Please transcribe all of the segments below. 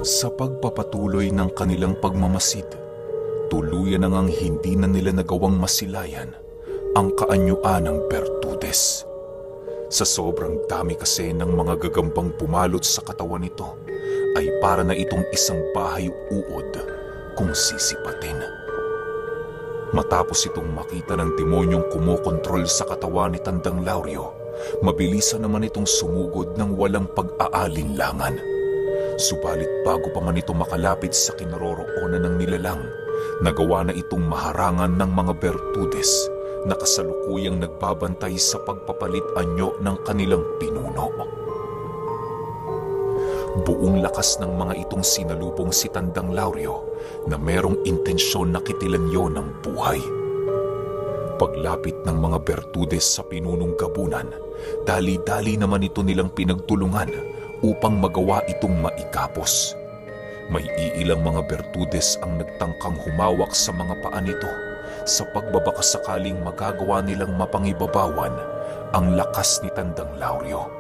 Sa pagpapatuloy ng kanilang pagmamasid, tuluyan na ngang hindi na nila nagawang masilayan ang kaanyuan ng Bertudes. Sa sobrang dami kasi ng mga gagambang pumalot sa katawan nito, ay para na itong isang bahay uod kung sisipatin. Matapos itong makita ng demonyong kumokontrol sa katawan ni Tandang Lauryo, mabilisan naman itong sumugod ng walang pag-aalinlangan. Subalit bago pa man ito makalapit sa kinaroroonan ng nilalang, nagawa na itong maharangan ng mga Bertudes na kasalukuyang nagbabantay sa pagpapalit anyo ng kanilang pinuno. Buong lakas ng mga itong sinalubong si Tandang Lauryo na merong intensyon na kitilan yon ng buhay. Paglapit ng mga Bertudes sa pinunong gabunan, dali-dali naman ito nilang pinagtulungan upang magawa itong maikapos. May iilang mga Bertudes ang nagtangkang humawak sa mga paa nito sa pagbabaka sakaling magagawa nilang mapangibabawan ang lakas ni Tandang Lauryo.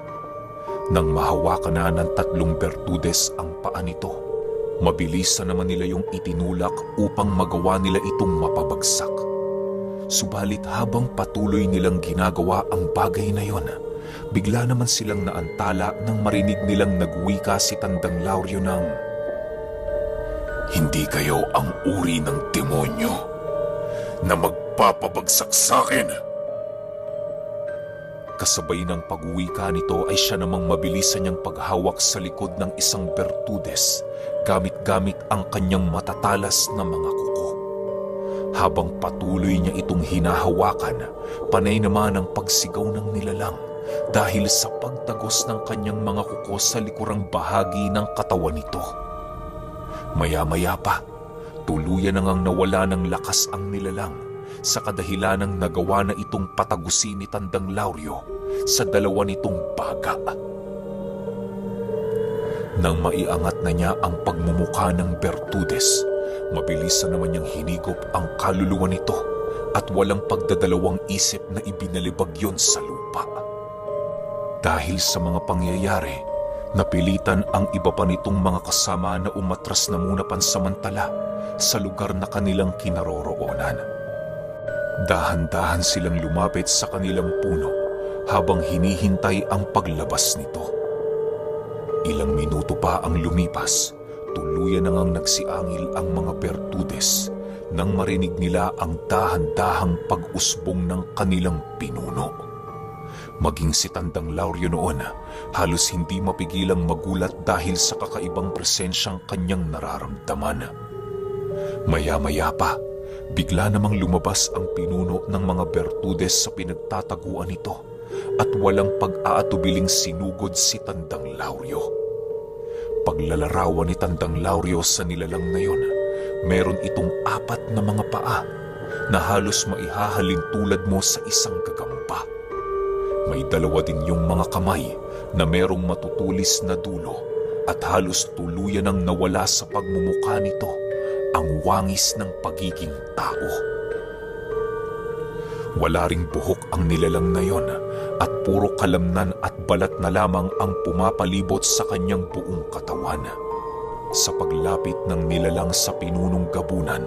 Nang mahawakan na ng 3 Bertudes ang paa nito, mabilisan naman nila yung itinulak upang magawa nila itong mapabagsak. Subalit habang patuloy nilang ginagawa ang bagay na yon, bigla naman silang naantala nang marinig nilang nagwika si Tandang Lauryo ng, "Hindi kayo ang uri ng demonyo na magpapabagsak sa akin." Kasabay ng pag-uwika nito ay siya namang mabilisan niyang paghawak sa likod ng isang Bertudes gamit-gamit ang kanyang matatalas na mga kuko. Habang patuloy niya itong hinahawakan, panay naman ang pagsigaw ng nilalang dahil sa pagtagos ng kanyang mga kuko sa likurang bahagi ng katawan nito. Maya-maya pa, tuluyan na ngang nawala ng lakas ang nilalang sa kadahilanang nagawa na itong patagusin ni Tandang Lauryo sa dalawa nitong baga. Nang maiangat na niya ang pagmumuka ng Bertudes, mabilisan naman niyang hinigop ang kaluluwa nito at walang pagdadalawang isip na ibinalibag yon sa lupa. Dahil sa mga pangyayari, napilitan ang iba pa nitong mga kasama na umatras na muna pansamantala sa lugar na kanilang kinaroroonan. Dahan-dahan silang lumapit sa kanilang puno habang hinihintay ang paglabas nito. Ilang minuto pa ang lumipas, tuluyan na ngang nagsiangil ang mga Bertudes nang marinig nila ang dahan-dahang pag-usbong ng kanilang pinuno. Maging si Tandang Lauryo noon, halos hindi mapigilang magulat dahil sa kakaibang presensyang kanyang nararamdaman. Maya-maya pa, bigla namang lumabas ang pinuno ng mga Bertudes sa pinagtataguan nito at walang pag-aatubiling sinugod si Tandang Lauryo. Paglalarawan ni Tandang Lauryo sa nilalang na yon, meron itong 4 na mga paa na halos maihahalin tulad mo sa isang gagamba. May 2 din yung mga kamay na merong matutulis na dulo at halos tuluyan ang nawala sa pagmumukha nito ang wangis ng pagiging tao. Wala ring buhok ang nilalang na yon at puro kalamnan at balat na lamang ang pumapalibot sa kanyang buong katawan. Sa paglapit ng nilalang sa pinunong gabunan,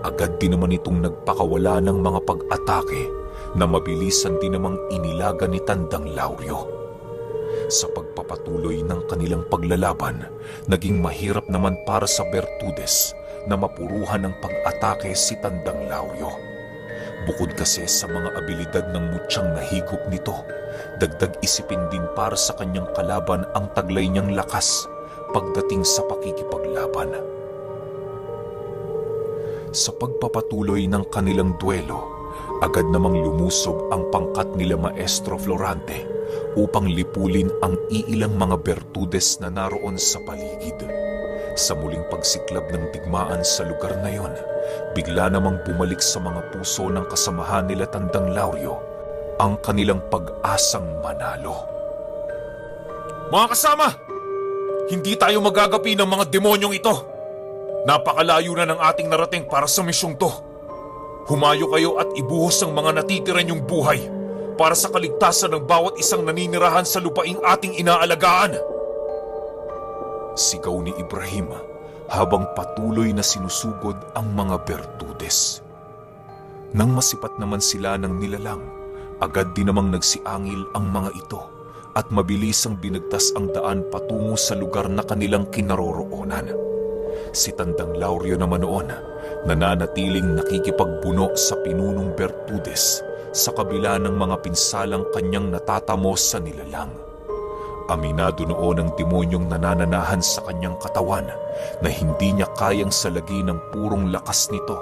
agad din naman itong nagpakawala ng mga pag-atake na mabilisan din namang inilaga ni Tandang Lauryo. Sa pagpapatuloy ng kanilang paglalaban, naging mahirap naman para sa Bertudes na mapuruhan ng pag-atake si Tandang Lauryo. Bukod kasi sa mga abilidad ng mutsyang nahigop nito, dagdag isipin din para sa kanyang kalaban ang taglay niyang lakas pagdating sa pakikipaglaban. Sa pagpapatuloy ng kanilang duelo, agad namang lumusob ang pangkat nila Maestro Florante upang lipulin ang iilang mga Bertudes na naroon sa paligid. Sa muling pagsiklab ng digmaan sa lugar na yon, bigla namang bumalik sa mga puso ng kasamahan nila Tandang Lauryo ang kanilang pag-asang manalo. "Mga kasama! Hindi tayo magagapi ng mga demonyong ito. Napakalayo na ng ating narating para sa misyong to. Humayo kayo at ibuhos ang mga natitira niyong buhay para sa kaligtasan ng bawat isang naninirahan sa lupaing ating inaalagaan." Sigaw ni Ibrahim habang patuloy na sinusugod ang mga Bertudes. Nang masipat naman sila ng nilalang, agad din namang nagsiangil ang mga ito at mabilisang binagtas ang daan patungo sa lugar na kanilang kinaroroonan. Si Tandang Lauryo naman noon, nananatiling nakikipagbuno sa pinunong Bertudes sa kabila ng mga pinsalang kanyang natatamo sa nilalang. Aminado noon ang demonyong nanananahan sa kanyang katawan na hindi niya kayang salagi ng purong lakas nito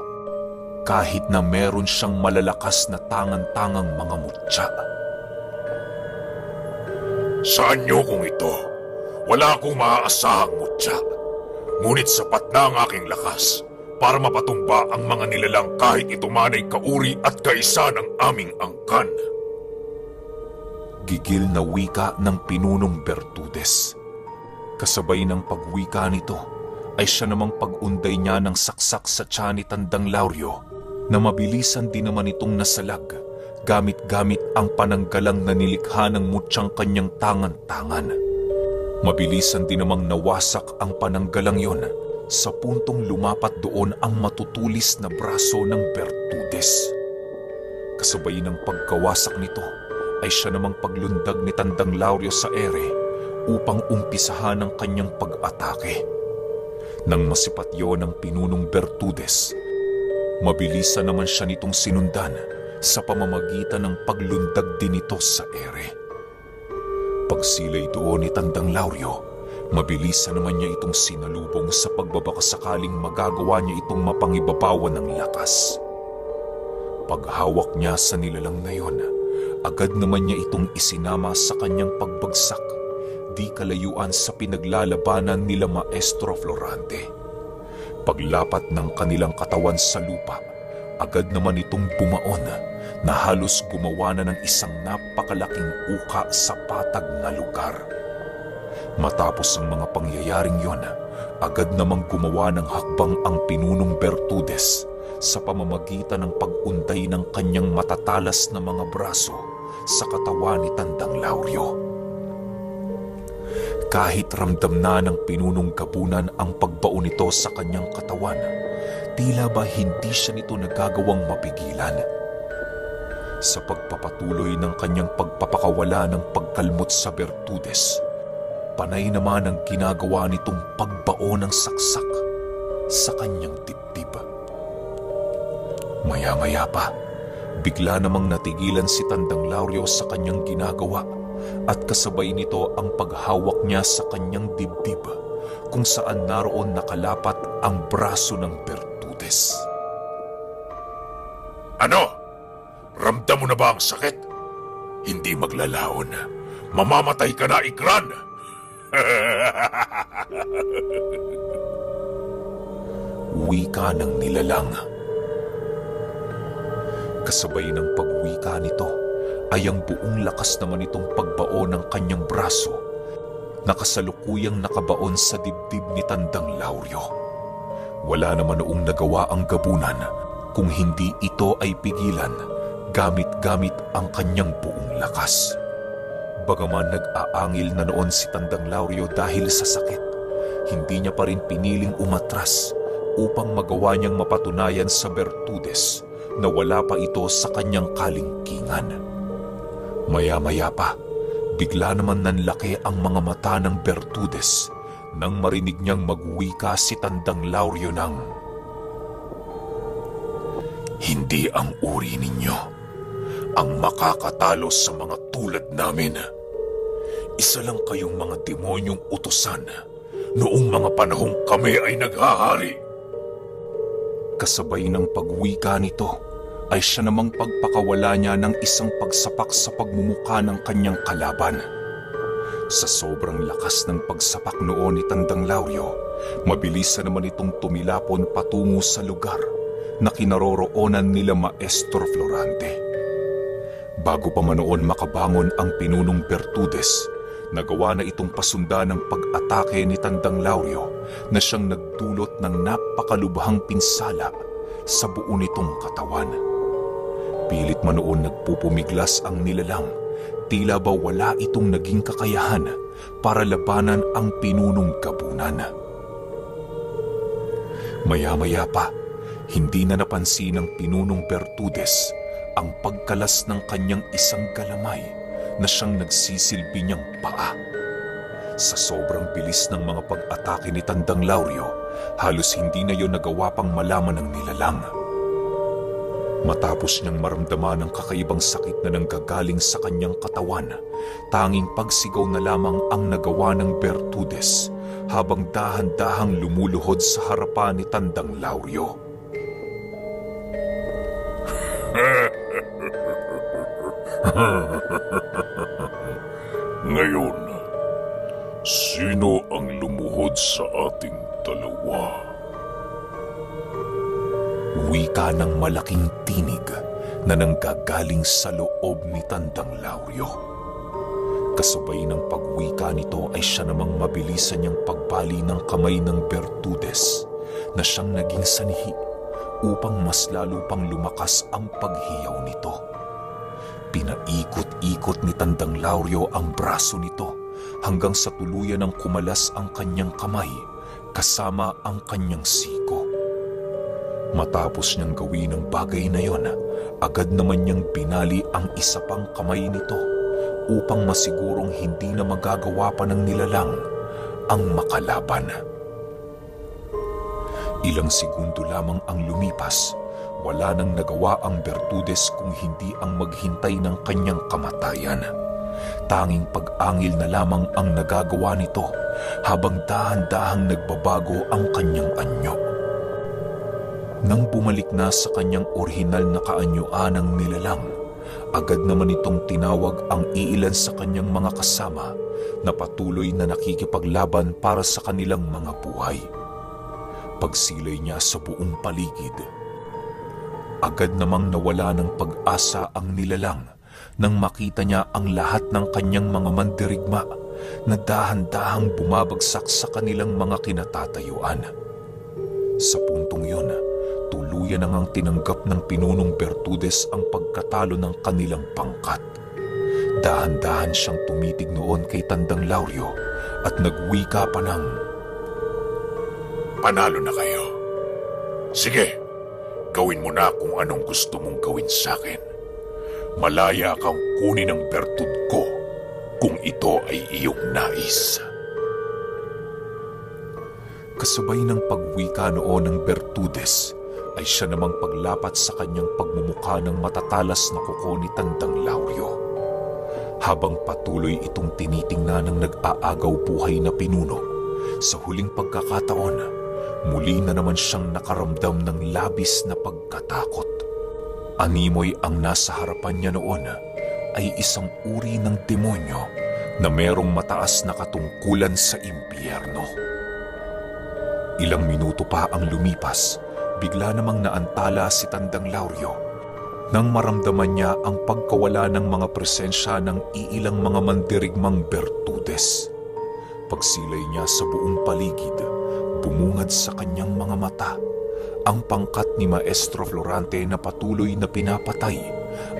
kahit na meron siyang malalakas na tangan-tangang mga mutya. Sa anyo kung ito, wala akong maaasahang mutya. Ngunit sapat na ang aking lakas para mapatumba ang mga nilalang kahit ito man ay kauri at kaisa ng aming angkan. Gigil na wika ng pinunong Bertudes. Kasabay ng pagwika nito ay siya namang pag-unday niya ng saksak sa tiyan ni Tandang Lauryo na mabilisan din naman itong nasalag gamit-gamit ang pananggalang na nilikha ng mutyang kanyang tangan-tangan. Mabilisan din namang nawasak ang pananggalang yon sa puntong lumapat doon ang matutulis na braso ng Bertudes. Kasabay ng pagkawasak nito ay siya namang paglundag ni Tandang Lauryo sa ere upang umpisahan ang kanyang pag-atake. Nang masipat yon ng pinunong Bertudes, mabilisan naman siya nitong sinundan sa pamamagitan ng paglundag din ito sa ere. Pagsilay doon ni Tandang Lauryo, mabilisan naman niya itong sinalubong sa pagbabakasakaling magagawa niya itong mapangibabawan ng lakas. Paghawak niya sa nilalang na yon, agad naman niya itong isinama sa kanyang pagbagsak, di kalayuan sa pinaglalabanan nila Maestro Florante. Paglapat ng kanilang katawan sa lupa, agad naman itong bumaon na halos gumawa na ng isang napakalaking uka sa patag na lugar. Matapos ang mga pangyayaring yon, agad namang gumawa ng hakbang ang pinunong Bertudes sa pamamagitan ng pag-unday ng kanyang matatalas na mga braso sa katawan ni Tandang Lauryo. Kahit ramdam na ng pinunong gabunan ang pagbaon nito sa kanyang katawan, tila ba hindi siya nito nagagawang mapigilan. Sa pagpapatuloy ng kanyang pagpapakawala ng pagkalmot sa Bertudes, panay naman ang ginagawa nitong pagbaon ng saksak sa kanyang dibdib. Maya-maya pa, bigla namang natigilan si Tandang Lauryo sa kanyang ginagawa at kasabay nito ang paghawak niya sa kanyang dibdib kung saan naroon nakalapat ang braso ng Bertudes. Ano? Ramdam mo na ba ang sakit? Hindi maglalaon. Mamamatay ka na, Ikran! Wika ng nilalang. Kasabay ng pagwika nito ay ang buong lakas naman itong pagbaon ng kanyang braso na kasalukuyang nakabaon sa dibdib ni Tandang Lauryo. Wala naman noong nagawa ang gabunan kung hindi ito ay pigilan gamit-gamit ang kanyang buong lakas. Bagaman nag-aangil na noon si Tandang Lauryo dahil sa sakit, hindi niya pa rin piniling umatras upang magawa niyang mapatunayan sa Bertudes na wala pa ito sa kanyang kalingkingan. Maya-maya pa, bigla naman nanlaki ang mga mata ng Bertudes nang marinig niyang magwika si Tandang Lauryo ng, "Hindi ang uri ninyo ang makakatalo sa mga tulad namin. Isa lang kayong mga demonyong utusan noong mga panahong kami ay naghahari." Kasabay ng pagwika nito ay siya namang pagpakawala niya ng isang pagsapak sa pagmumuka ng kanyang kalaban. Sa sobrang lakas ng pagsapak noon ni Tandang Lauryo, mabilis na naman itong tumilapon patungo sa lugar na kinaroroonan nila Maestro Florante. Bago pa man noon makabangon ang pinunong Bertudes, nagawa na itong pasundan ng pag-atake ni Tandang Lauryo na siyang nagdulot ng napakalubhang pinsala sa buo nitong katawan. Pilit man noon nagpupumiglas ang nilalang, tila ba wala itong naging kakayahan para labanan ang pinunong gabunan. Maya-maya pa, hindi na napansin ng pinunong Bertudes ang pagkalas ng kanyang isang galamay na siyang nagsisilbi niyang paa. Sa sobrang bilis ng mga pag-atake ni Tandang Lauryo, halos hindi na yon nagawa pang malaman ng nilalang. Matapos niyang maramdaman ang kakaibang sakit na nanggagaling sa kanyang katawan, tanging pagsigaw na lamang ang nagawa ng Bertudes habang dahan-dahang lumuluhod sa harapan ni Tandang Lauryo. Ngayon, sino ang lumuhod sa ating dalawa? Wika ng malaking tinig na nanggagaling sa loob ni Tandang Lauryo. Kasabay ng pagwika nito ay siya namang mabilisan niyang pagbali ng kamay ng Bertudes na siyang naging sanhi upang mas lalo pang lumakas ang paghiyaw nito. Pinaikot-ikot ni Tandang Lauryo ang braso nito hanggang sa tuluyan ng kumalas ang kanyang kamay kasama ang kanyang siko. Matapos niyang gawin ang bagay na yon, agad naman niyang binali ang isa pang kamay nito upang masigurong hindi na magagawa pa ng nilalang ang makalaban. Ilang segundo lamang ang lumipas, wala nang nagawa ang Bertudes kung hindi ang maghintay ng kanyang kamatayan. Tanging pag-angil na lamang ang nagagawa nito habang dahan-dahang nagbabago ang kanyang anyo. Nang bumalik na sa kanyang orihinal na kaanyuan ng nilalang, agad naman itong tinawag ang iilan sa kanyang mga kasama na patuloy na nakikipaglaban para sa kanilang mga buhay. Pagsilay niya sa buong paligid, agad namang nawala ng pag-asa ang nilalang nang makita niya ang lahat ng kanyang mga mandirigma na dahan-dahang bumabagsak sa kanilang mga kinatatayuan. Sa puntong yun, tuluyan na ngang tinanggap ng pinunong Bertudes ang pagkatalo ng kanilang pangkat. Dahan-dahan siyang tumitig noon kay Tandang Lauryo at nagwika pa ng, Panalo na kayo. Sige, gawin mo na kung anong gusto mong gawin sa akin. Malaya kang kunin ang bertud ko kung ito ay iyong nais. Kasabay ng pagwika noon ng Bertudes, ay siya namang paglapat sa kanyang pagmumukha ng matatalas na kuko ni Tandang Lauryo. Habang patuloy itong tinitingnan ng nag-aagaw buhay na pinuno, sa huling pagkakataon, muli na naman siyang nakaramdam ng labis na pagkatakot. Animoy ang nasa harapan niya noon ay isang uri ng demonyo na merong mataas na katungkulan sa impyerno. Ilang minuto pa ang lumipas, bigla namang naantala si Tandang Lauryo nang maramdaman niya ang pagkawala ng mga presensya ng iilang mga mandirigmang Bertudes. Pagsilay niya sa buong paligid, bumungad sa kanyang mga mata ang pangkat ni Maestro Florante na patuloy na pinapatay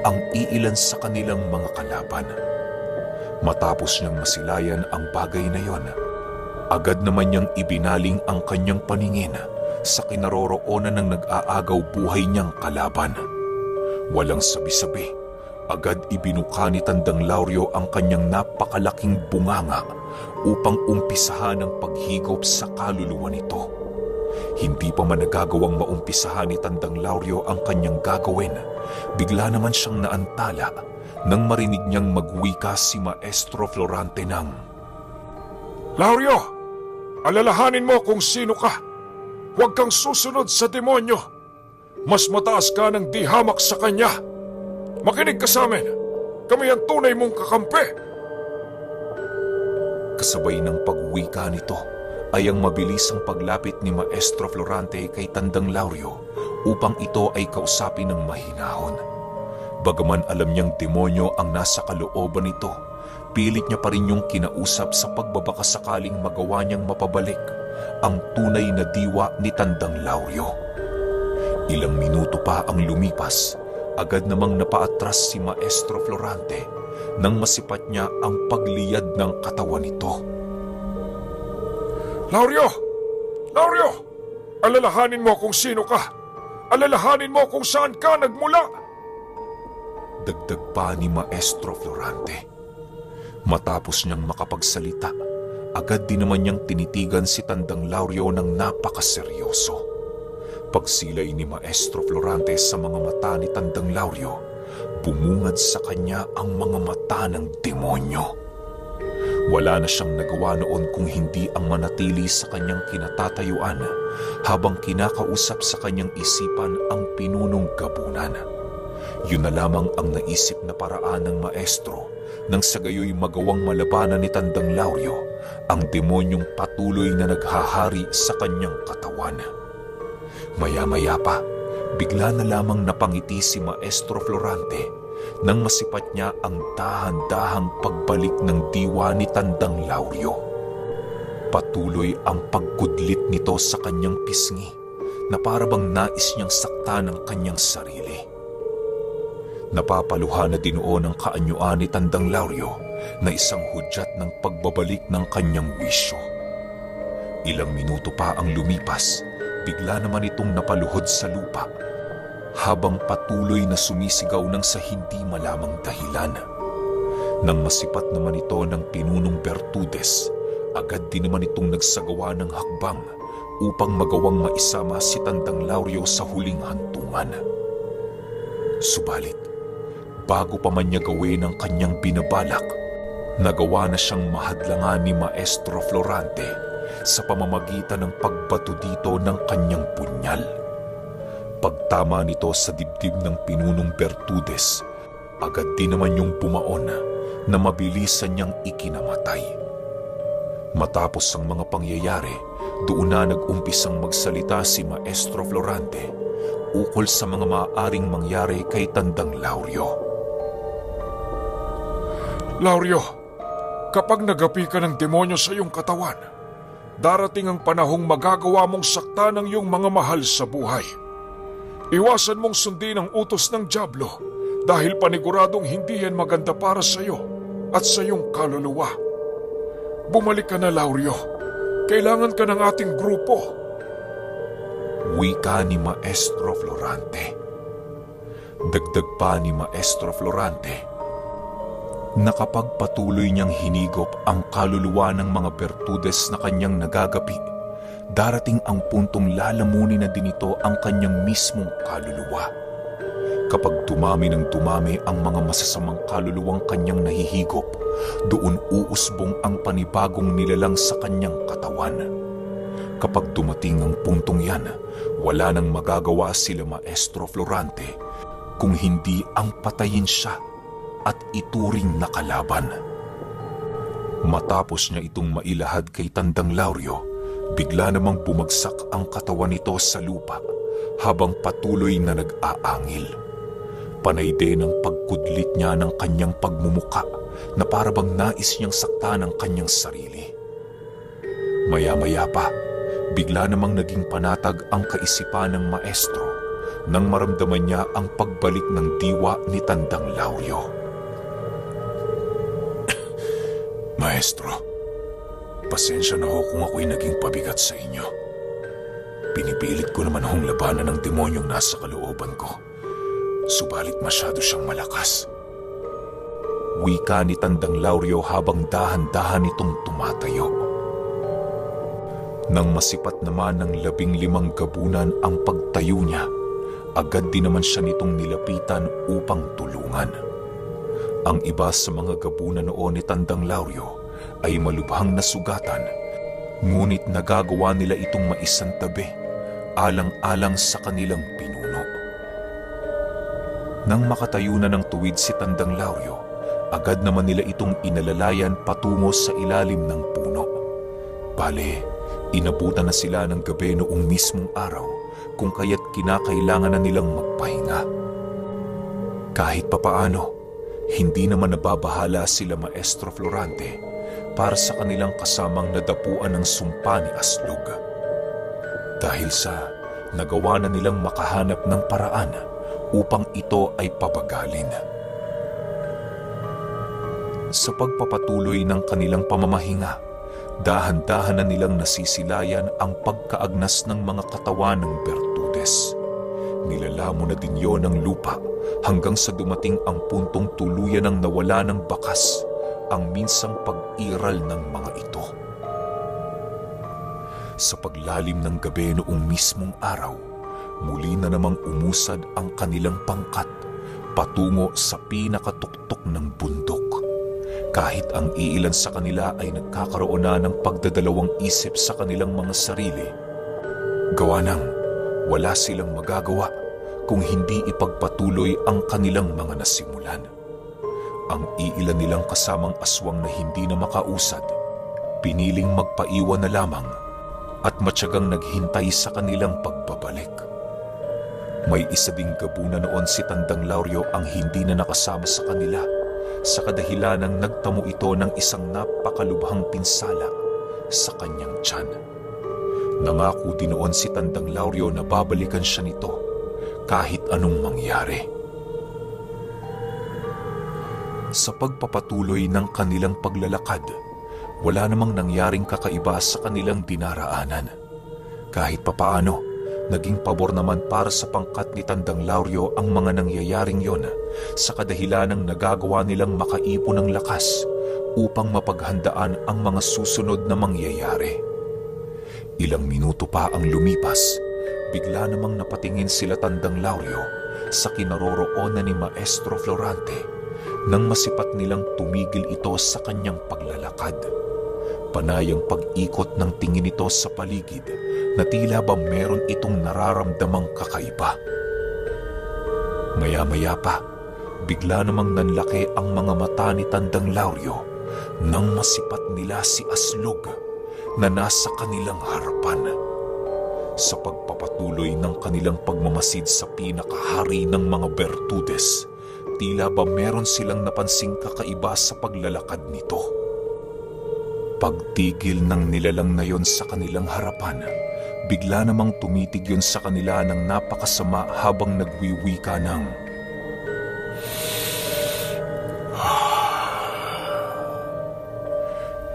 ang iilan sa kanilang mga kalaban. Matapos niyang masilayan ang bagay na yon, agad naman niyang ibinaling ang kanyang paningin sa kinaroroonan ng nag-aagaw buhay niyang kalaban. Walang sabi-sabi, agad ibinuka ni Tandang Lauryo ang kanyang napakalaking bunganga upang umpisahan ang paghigop sa kaluluwa nito. Hindi pa man nagagawang maumpisahan ni Tandang Lauryo ang kanyang gagawin, bigla naman siyang naantala nang marinig niyang magwika si Maestro Florante ng, Lauryo, alalahanin mo kung sino ka. Huwag kang susunod sa demonyo. Mas mataas ka ng di hamak sa kanya. Makinig ka sa amin. Kami ang tunay mong kakampi. kasabay ng pagwika nito ay ang mabilisang paglapit ni Maestro Florante kay Tandang Lauryo upang ito ay kausapin ng mahinahon. Bagaman alam niyang demonyo ang nasa kalooban nito, pilit niya pa rin yung kinausap sa pagbabakasakaling magawa niyang mapabalik ang tunay na diwa ni Tandang Lauryo. Ilang minuto pa ang lumipas Agad namang napaatras si Maestro Florante nang masipat niya ang pagliyad ng katawan nito. Lauryo! Lauryo! Alalahanin mo kung sino ka! Alalahanin mo kung saan ka nagmula! Dagdag pa ni Maestro Florante. Matapos niyang makapagsalita, agad din naman niyang tinitigan si Tandang Lauryo ng napakaseryoso. Pagsilay ni Maestro Florante sa mga mata ni Tandang Lauryo, bumungad sa kanya ang mga mata ng demonyo. Wala na siyang nagawa noon kung hindi ang manatili sa kanyang kinatatayuan habang kinakausap sa kanyang isipan ang pinunong gabunan. Yun na lamang ang naisip na paraan ng maestro nang sa gayoy magawang malabanan ni Tandang Lauryo ang demonyong patuloy na naghahari sa kanyang katawan. Maya-maya pa, bigla na lamang napangiti si Maestro Florante nang masipat niya ang dahan-dahang pagbalik ng diwa ni Tandang Lauryo. Patuloy ang pagkudlit nito sa kanyang pisngi na para bang nais niyang saktan ang kanyang sarili. Napapaluha na dinuon ang kaanyuan ni Tandang Lauryo na isang hudyat ng pagbabalik ng kanyang wisyo. Ilang minuto pa ang lumipas, bigla naman itong napaluhod sa lupa habang patuloy na sumisigaw ng sa hindi malamang dahilan. Nang masipat naman ito ng pinunong Bertudes, agad din naman itong nagsagawa ng hakbang upang magawang maisama si Tandang Lauryo sa huling hantungan. Subalit, bago pa man niya gawin ang kanyang binabalak, nagawa na siyang mahadlangan ni Maestro Florante sa pamamagitan ng pagbato dito ng kanyang punyal. Pagtama nito sa dibdib ng pinunong Bertudes, agad din naman yung bumaon na mabilisan niyang ikinamatay. Matapos ang mga pangyayari, doon na nag-umpisang magsalita si Maestro Florante ukol sa mga maaaring mangyari kay Tandang Lauryo. Lauryo, kapag nagapi ka ng demonyo sa iyong katawan, darating ang panahong magagawa mong sakta ng iyong mga mahal sa buhay. Iwasan mong sundin ang utos ng dyablo dahil paniguradong hindi yan maganda para sa iyo at sa iyong kaluluwa. Bumalik ka na, Lauryo. Kailangan ka ng ating grupo. Wika ni Maestro Florante. Dagdag pa ni Maestro Florante na kapag patuloy niyang hinigop ang kaluluwa ng mga Bertudes na kanyang nagagapi, darating ang puntong lalamunin na din ito ang kanyang mismong kaluluwa. Kapag dumami ng dumami ang mga masasamang kaluluwang kanyang nahihigop, doon uusbong ang panibagong nilalang sa kanyang katawan. Kapag dumating ang puntong yan, wala nang magagawa sila Maestro Florante kung hindi ang patayin siya at ituring na kalaban. Matapos niya itong mailahad kay Tandang Lauryo, bigla namang bumagsak ang katawan nito sa lupa habang patuloy na nag-aangil. Panay din ang pagkudlit niya ng kanyang pagmumuka na parabang nais niyang saktan ang kanyang sarili. Maya-maya pa, bigla namang naging panatag ang kaisipan ng maestro nang maramdaman niya ang pagbalik ng diwa ni Tandang Lauryo. Maestro, pasensya na ho kung ako'y naging pabigat sa inyo. Pinipilit ko naman hong labanan ng demonyong nasa kalooban ko. Subalit masyado siyang malakas. Wika ni Tandang Lauryo habang dahan-dahan itong tumatayo. Nang masipat naman ng 15 gabunan ang pagtayo niya, agad din naman siya nitong nilapitan upang tulungan. Ang iba sa mga gabunan noon ni Tandang Lauryo ay malubhang nasugatan, ngunit nagagawa nila itong maisantabi alang-alang sa kanilang pinuno. Nang makatayo na ng tuwid si Tandang Lauryo, agad naman nila itong inalalayan patungo sa ilalim ng puno. Bale, inabutan na sila ng gabi noong mismong araw kung kaya't kinakailangan na nilang magpahinga. Kahit papaano, hindi naman nababahala sila Maestro Florante para sa kanilang kasamang nadapuan ng sumpa ni Aslog. Dahil sa nagawa na nilang makahanap ng paraan upang ito ay pabagalin. Sa pagpapatuloy ng kanilang pamamahinga, dahan-dahan na nilang nasisilayan ang pagkaagnas ng mga katawan ng Bertudes. Nilalamo na din yon ng lupa hanggang sa dumating ang puntong tuluyan ng nawala ng bakas ang minsang pag-iral ng mga ito. Sa paglalim ng gabi noong mismong araw, muli na namang umusad ang kanilang pangkat patungo sa pinakatuktok ng bundok. Kahit ang iilan sa kanila ay nagkakaroon na ng pagdadalawang isip sa kanilang mga sarili, gawa ng wala silang magagawa kung hindi ipagpatuloy ang kanilang mga nasimulan. Ang iilan nilang kasamang aswang na hindi na makausad, piniling magpaiwan na lamang at matyagang naghintay sa kanilang pagbabalik. May isa ding gabuna noon si Tandang Lauryo ang hindi na nakasama sa kanila sa kadahilanang nagtamo ito ng isang napakalubhang pinsala sa kanyang tiyan. Nangako din noon si Tandang Lauryo na babalikan siya nito kahit anong mangyari. Sa pagpapatuloy ng kanilang paglalakad, wala namang nangyaring kakaiba sa kanilang dinaraanan. Kahit papaano, naging pabor naman para sa pangkat ni Tandang Lauryo ang mga nangyayaring yon sa kadahilanang nagagawa nilang makaipon ng lakas upang mapaghandaan ang mga susunod na mangyayari. Ilang minuto pa ang lumipas, bigla namang napatingin sila Tandang Lauryo sa kinaroroonan ni Maestro Florante nang masipat nilang tumigil ito sa kanyang paglalakad. Panayang pag-ikot ng tingin nito sa paligid na tila ba meron itong nararamdamang kakaiba. Maya-maya pa, bigla namang nanlaki ang mga mata ni Tandang Lauryo nang masipat nila si Aslog na nasa kanilang harapan. Sa pagpapatuloy ng kanilang pagmamasid sa pinakahari ng mga Bertudes, tila ba meron silang napansing kakaiba sa paglalakad nito. Pagtigil ng nilalang na yon sa kanilang harapan, bigla namang tumitig yon sa kanila ng napakasama habang nagwiwika ng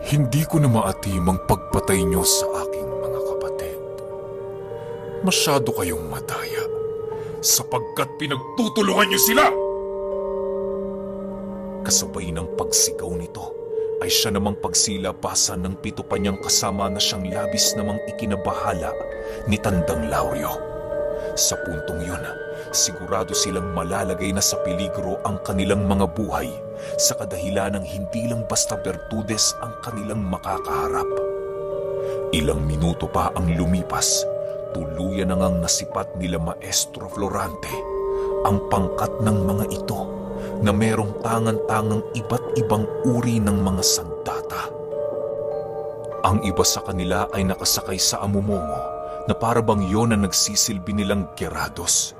"Hindi ko na maatimang pagpatay niyo sa aking mga kapatid. Masyado kayong madaya sapagkat pinagtutulungan niyo sila!" Kasabay ng pagsigaw nito ay siya namang pagsilabasan ng 7 pa niyang kasama na siyang labis namang ikinabahala ni Tandang Lauryo. Sa puntong yun, sigurado silang malalagay na sa peligro ang kanilang mga buhay sa kadahilanang hindi lang basta Bertudes ang kanilang makakaharap. Ilang minuto pa ang lumipas, tuluyan na ngang nasipat nila Maestro Florante ang pangkat ng mga ito na merong tangan-tangang iba't ibang uri ng mga sandata. Ang iba sa kanila ay nakasakay sa amumongo na parabang yon na nagsisilbi nilang gerados.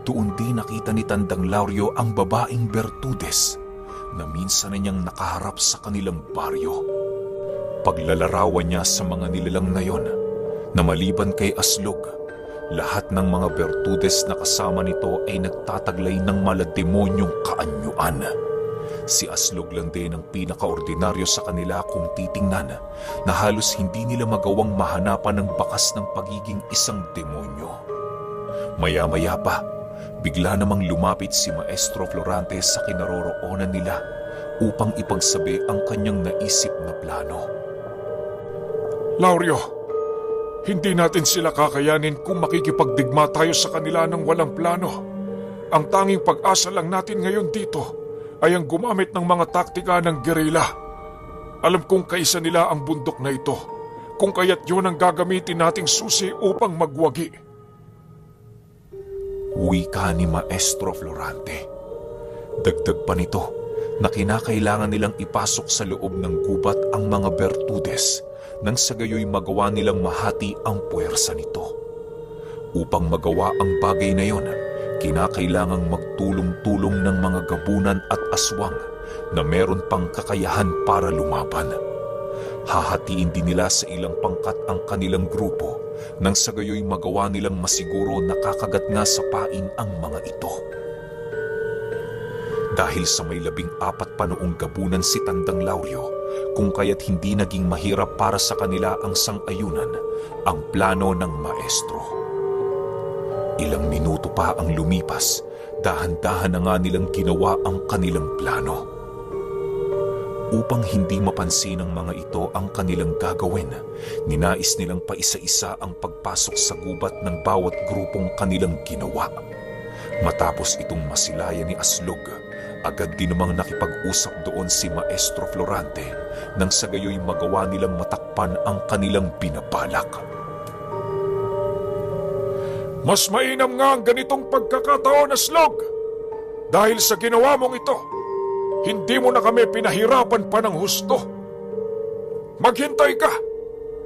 Doon din nakita ni Tandang Lauryo ang babaeng Bertudes na minsan na niyang nakaharap sa kanilang baryo. Paglalarawan niya sa mga nilalang na yon na maliban kay Aslog, lahat ng mga Bertudes na kasama nito ay nagtataglay ng malademonyong kaanyuan. Si Aslog lang din ang pinakaordinaryo sa kanila kung titingnan na halos hindi nila magawang mahanapan ng bakas ng pagiging isang demonyo. Maya-maya pa, bigla namang lumapit si Maestro Florante sa kinaroroonan nila upang ipagsabi ang kanyang naisip na plano. "Lauryo, hindi natin sila kakayanin kung makikipagdigma tayo sa kanila ng walang plano. Ang tanging pag-asa lang natin ngayon dito ay ang gumamit ng mga taktika ng gerila. Alam kong kaisa nila ang bundok na ito, kung kaya't yun ang gagamitin nating susi upang magwagi." Wika ni Maestro Florante. Dagdag pa nito na kinakailangan nilang ipasok sa loob ng gubat ang mga Bertudes nang sa gayoy magawa nilang mahati ang puwersa nito. Upang magawa ang bagay na yon, kinakailangang magtulong-tulong ng mga gabunan at aswang na meron pang kakayahan para lumaban. Hahatiin din nila sa ilang pangkat ang kanilang grupo nang sa gayoy magawa nilang masiguro na kakagat nga sa pain ang mga ito. Dahil sa may 14 pa noong gabunan si Tandang Lauryo, kung kaya't hindi naging mahirap para sa kanila ang sang-ayunan, ang plano ng maestro. Ilang minuto pa ang lumipas, dahan-dahan na nga nilang ginawa ang kanilang plano. Upang hindi mapansin ng mga ito ang kanilang gagawin, ninais nilang paisa-isa ang pagpasok sa gubat ng bawat grupong kanilang ginawa. Matapos itong masilayan ni Aslog, agad din namang nakipag-usap doon si Maestro Florante nang sa gayoy magawa nilang matakpan ang kanilang binabalak. Mas mainam nga ang ganitong pagkakataon, Aslog. Dahil sa ginawa mong ito, hindi mo na kami pinahirapan pa ng husto. Maghintay ka.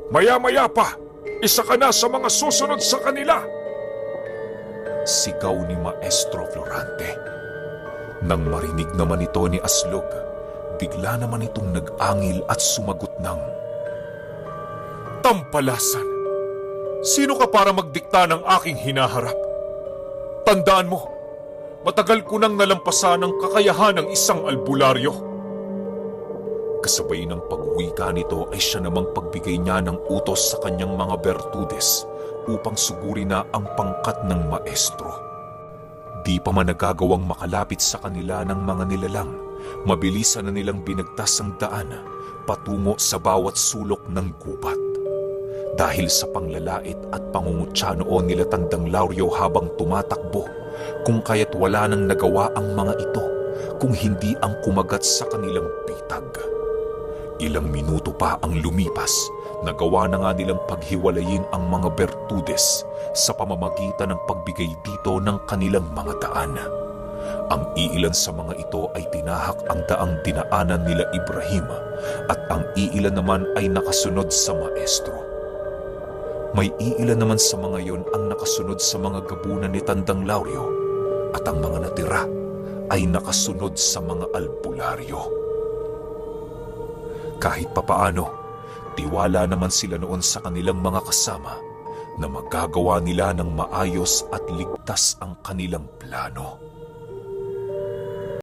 Maya-maya pa, isa ka na sa mga susunod sa kanila. Sigaw ni Maestro Florante. Nang marinig naman ito ni Aslog, bigla naman itong nag-angil at sumagot ng, Tampalasan, sino ka para magdikta ng aking hinaharap? Tandaan mo, matagal ko nang nalampasan ang kakayahan ng isang albularyo. kasabay ng pag-uwika nito ay siya namang pagbigay niya ng utos sa kanyang mga bertudes upang suguri na ang pangkat ng maestro. Di pa man nagagawang makalapit sa kanila ng mga nilalang, mabilisan na nilang binagtas ang daan patungo sa bawat sulok ng gubat. Dahil sa panglalait at pangungutya noon nila Tandang Lauryo habang tumatakbo, kung kaya't wala nang nagawa ang mga ito kung hindi ang kumagat sa kanilang bitag. Ilang minuto pa ang lumipas, nagawa na nga nilang paghiwalayin ang mga bertudes sa pamamagitan ng pagbigay dito ng kanilang mga daan. Ang iilan sa mga ito ay tinahak ang daang dinaanan nila Ibrahim at ang iilan naman ay nakasunod sa maestro. May iilan naman sa mga yon ang nakasunod sa mga gabunan ni Tandang Lauryo at ang mga natira ay nakasunod sa mga albularyo. Kahit papaano, tiwala naman sila noon sa kanilang mga kasama na magagawa nila ng maayos at ligtas ang kanilang plano.